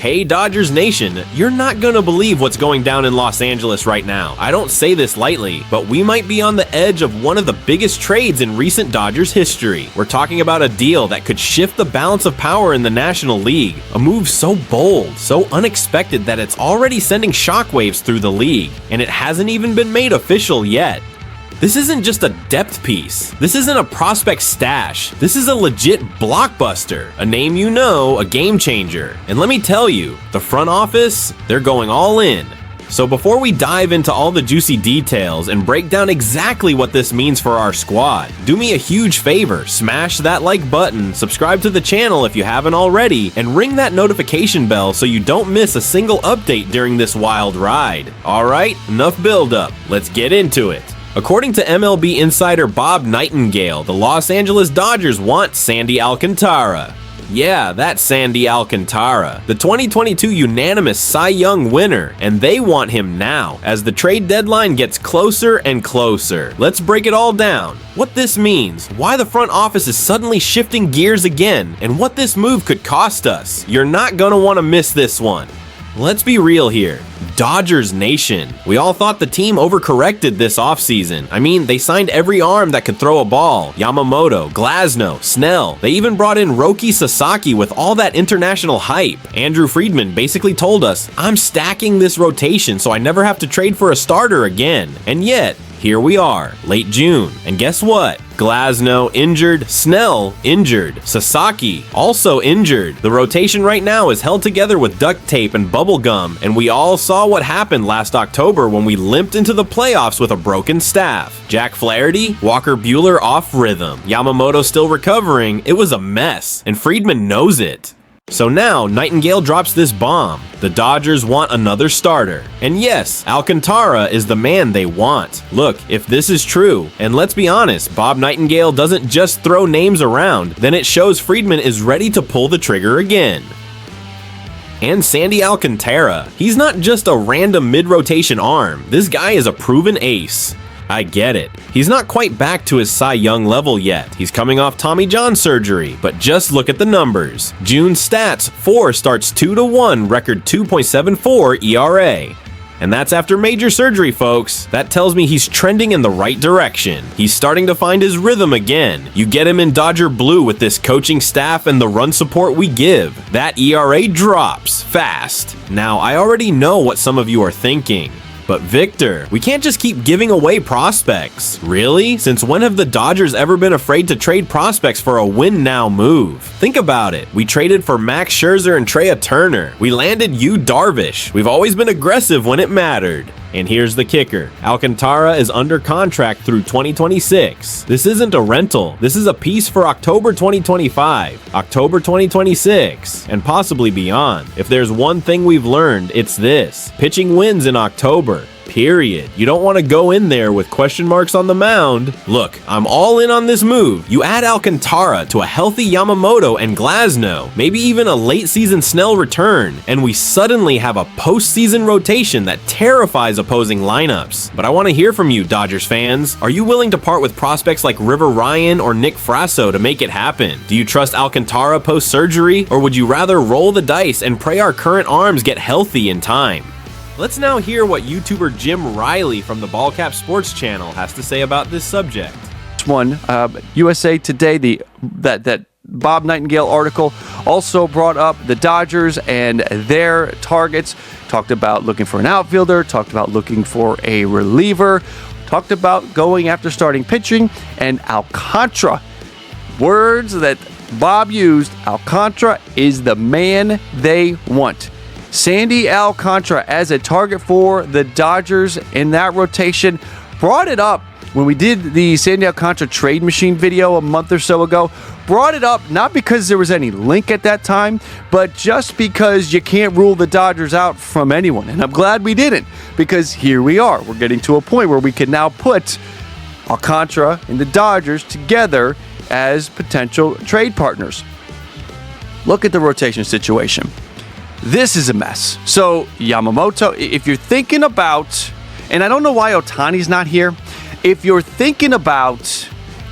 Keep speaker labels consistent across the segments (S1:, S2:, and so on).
S1: Hey Dodgers Nation, you're not gonna believe what's going down in Los Angeles right now. I don't say this lightly, but we might be on the edge of one of the biggest trades in recent Dodgers history. We're talking about a deal that could shift the balance of power in the National League. A move so bold, so unexpected that it's already sending shockwaves through the league, and it hasn't even been made official yet. This isn't just a depth piece. This isn't a prospect stash. This is a legit blockbuster. A name you know, a game changer. And let me tell you, the front office, they're going all in. So before we dive into all the juicy details and break down exactly what this means for our squad, do me a huge favor, smash that like button, subscribe to the channel if you haven't already, and ring that notification bell so you don't miss a single update during this wild ride. Alright, enough build up, let's get into it. According to MLB insider Bob Nightingale, the Los Angeles Dodgers want Sandy Alcantara. Yeah, that's Sandy Alcantara, the 2022 unanimous Cy Young winner, and they want him now, as the trade deadline gets closer and closer. Let's break it all down. What this means, why the front office is suddenly shifting gears again, and what this move could cost us. You're not gonna want to miss this one. Let's be real here. Dodgers Nation. We all thought the team overcorrected this offseason. I mean, they signed every arm that could throw a ball. Yamamoto, Glasnow, Snell. They even brought in Roki Sasaki with all that international hype. Andrew Friedman basically told us, I'm stacking this rotation so I never have to trade for a starter again. And yet, here we are, late June, and guess what? Glasnow injured, Snell injured, Sasaki also injured. The rotation right now is held together with duct tape and bubble gum, and we all saw what happened last October when we limped into the playoffs with a broken staff. Jack Flaherty, Walker Buehler off rhythm, Yamamoto still recovering. It was a mess, and Friedman knows it. So now, Nightingale drops this bomb. The Dodgers want another starter. And yes, Alcantara is the man they want. Look, if this is true, and let's be honest, Bob Nightingale doesn't just throw names around, then it shows Friedman is ready to pull the trigger again. And Sandy Alcantara, he's not just a random mid-rotation arm. This guy is a proven ace. I get it. He's not quite back to his Cy Young level yet. He's coming off Tommy John surgery, but just look at the numbers. June stats, 4 starts 2-1, record 2.74 ERA. And that's after major surgery, folks. That tells me he's trending in the right direction. He's starting to find his rhythm again. You get him in Dodger blue with this coaching staff and the run support we give. That ERA drops fast. Now, I already know what some of you are thinking. But Victor, we can't just keep giving away prospects. Really? Since when have the Dodgers ever been afraid to trade prospects for a win-now move? Think about it. We traded for Max Scherzer and Trea Turner. We landed Yu Darvish. We've always been aggressive when it mattered. And here's the kicker. Alcantara is under contract through 2026. This isn't a rental. This is a piece for October 2025, October 2026, and possibly beyond. If there's one thing we've learned, it's this. Pitching wins in October. Period. You don't want to go in there with question marks on the mound. Look, I'm all in on this move. You add Alcantara to a healthy Yamamoto and Glasnow, maybe even a late season Snell return, and we suddenly have a postseason rotation that terrifies opposing lineups. But I want to hear from you, Dodgers fans. Are you willing to part with prospects like River Ryan or Nick Frasso to make it happen? Do you trust Alcantara post-surgery, or would you rather roll the dice and pray our current arms get healthy in time? Let's now hear what YouTuber Jim Riley from the Ballcap Sports channel has to say about this subject.
S2: USA Today, that Bob Nightingale article also brought up the Dodgers and their targets. Talked about looking for an outfielder, talked about looking for a reliever, talked about going after starting pitching, and Alcantara. Words that Bob used, Alcantara is the man they want. Sandy Alcantara as a target for the Dodgers in that rotation. Brought it up when we did the Sandy Alcantara trade machine video a month or so ago. Brought it up not because there was any link at that time, but just because you can't rule the Dodgers out from anyone. And I'm glad we didn't, because here we are. We're getting to a point where we can now put Alcantara and the Dodgers together as potential trade partners. Look at the rotation situation. This is a mess. So Yamamoto, if you're thinking about, and I don't know why Ohtani's not here, if you're thinking about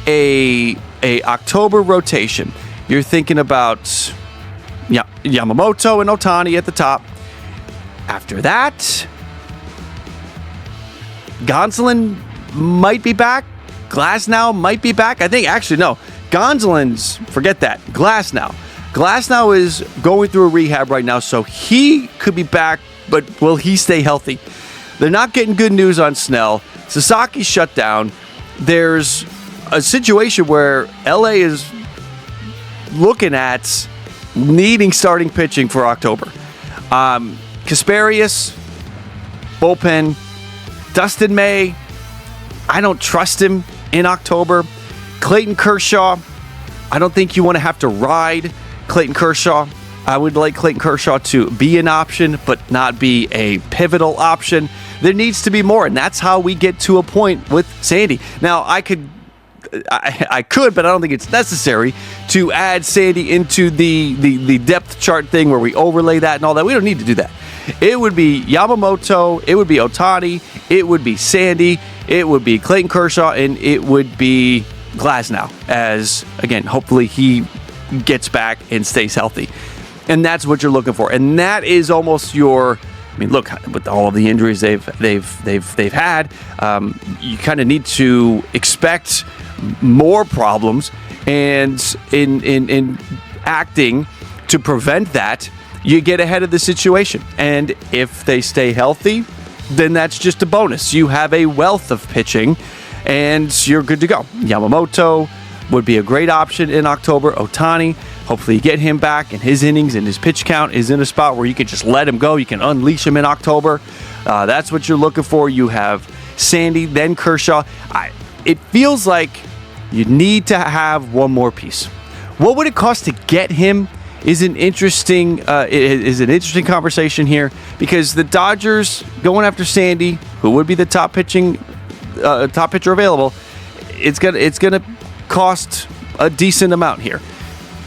S2: a October rotation, you're thinking about Yamamoto and Ohtani at the top. After that, Gonsolin might be back. Glasnow might be back. I think, actually, no. Gonsolin's, forget that. Glasnow. Glasnow is going through a rehab right now, so he could be back, but will he stay healthy? They're not getting good news on Snell. Sasaki's shut down. There's a situation where LA is looking at needing starting pitching for October. Kasperius, bullpen. Dustin May, I don't trust him in October. Clayton Kershaw, I don't think you want to have to ride Clayton Kershaw. I would like Clayton Kershaw to be an option, but not be a pivotal option. There needs to be more, and that's how we get to a point with Sandy. Now, I could, but I don't think it's necessary to add Sandy into the depth chart thing where we overlay that and all that. We don't need to do that. It would be Yamamoto, it would be Ohtani, it would be Sandy, it would be Clayton Kershaw, and it would be Glasnow, as, again, hopefully he gets back and stays healthy. And that's what you're looking for. And that is almost your, I mean, look, with all of the injuries they've had, you kind of need to expect more problems, and in acting to prevent that, you get ahead of the situation. And if they stay healthy, then that's just a bonus. You have a wealth of pitching, and you're good to go. Yamamoto would be a great option in October. Ohtani, hopefully you get him back, and his innings and his pitch count is in a spot where you can just let him go. You can unleash him in October. That's what you're looking for. You have Sandy, then Kershaw. It feels like you need to have one more piece. What would it cost to get him is an interesting conversation here, because the Dodgers going after Sandy, who would be the top pitcher available, it's gonna cost a decent amount here.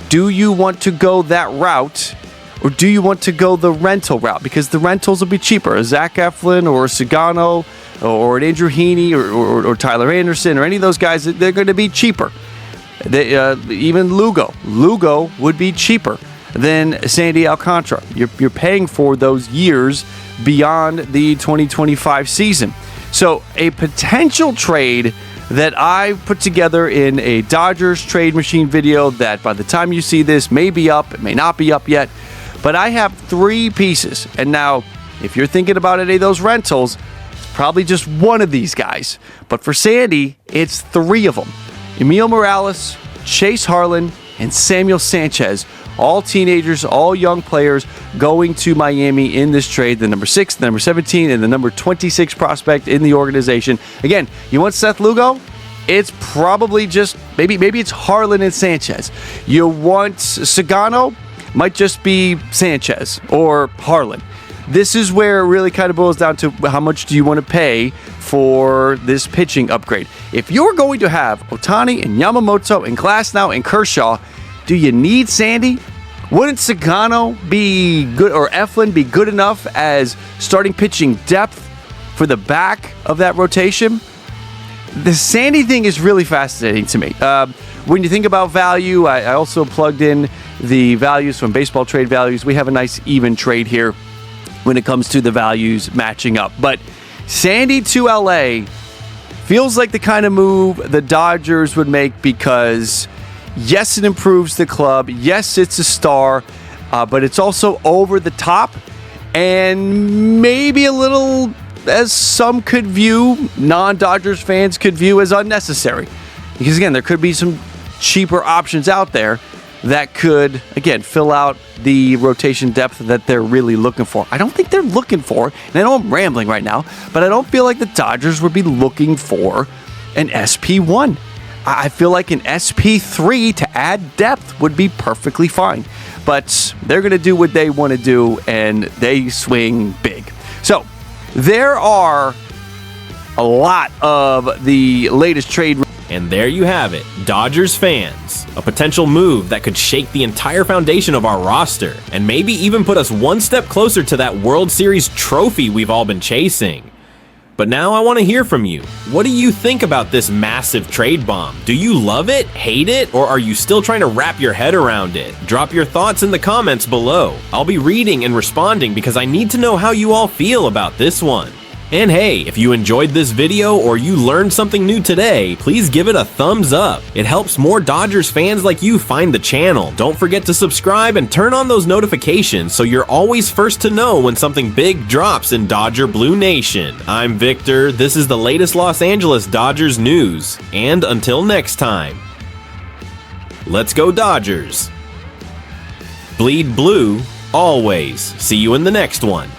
S2: Do you want to go that route, or do you want to go the rental route? Because the rentals will be cheaper. A Zach Eflin or a Sagano or an Andrew Heaney or Tyler Anderson or any of those guys, they're going to be cheaper. Even Lugo would be cheaper than Sandy Alcantara. You're paying for those years beyond the 2025 season. So a potential trade that I put together in a Dodgers trade machine video that by the time you see this may be up, it may not be up yet, but I have 3 pieces. And now, if you're thinking about any of those rentals, it's probably just one of these guys. But for Sandy, it's 3 of them. Emil Morales, Chase Harlan, and Samuel Sanchez. All teenagers, all young players going to Miami in this trade. The number 6, the number 17, and the number 26 prospect in the organization. Again, you want Seth Lugo? It's probably just, maybe it's Harlan and Sanchez. You want Sagano? Might just be Sanchez or Harlan. This is where it really kind of boils down to how much do you want to pay for this pitching upgrade. If you're going to have Ohtani and Yamamoto and Glasnow and Kershaw, do you need Sandy? Wouldn't Sagano be good, or Eflin be good enough as starting pitching depth for the back of that rotation? The Sandy thing is really fascinating to me. When you think about value, I also plugged in the values from Baseball Trade Values. We have a nice even trade here when it comes to the values matching up. But Sandy to LA feels like the kind of move the Dodgers would make, because yes, it improves the club. Yes, it's a star, but it's also over the top and maybe a little, as some could view, non-Dodgers fans could view as unnecessary. Because again, there could be some cheaper options out there that could, again, fill out the rotation depth that they're really looking for. I don't think they're looking for, and I know I'm rambling right now, but I don't feel like the Dodgers would be looking for an SP1. I feel like an SP3 to add depth would be perfectly fine. But they're going to do what they want to do, and they swing big. So there are a lot of the latest trade.
S1: And there you have it, Dodgers fans. A potential move that could shake the entire foundation of our roster, and maybe even put us one step closer to that World Series trophy we've all been chasing. But now I want to hear from you. What do you think about this massive trade bomb? Do you love it, hate it, or are you still trying to wrap your head around it? Drop your thoughts in the comments below. I'll be reading and responding because I need to know how you all feel about this one. And hey, if you enjoyed this video or you learned something new today, please give it a thumbs up. It helps more Dodgers fans like you find the channel. Don't forget to subscribe and turn on those notifications so you're always first to know when something big drops in Dodger Blue Nation. I'm Victor, this is the latest Los Angeles Dodgers news, and until next time, let's go Dodgers. Bleed blue, always. See you in the next one.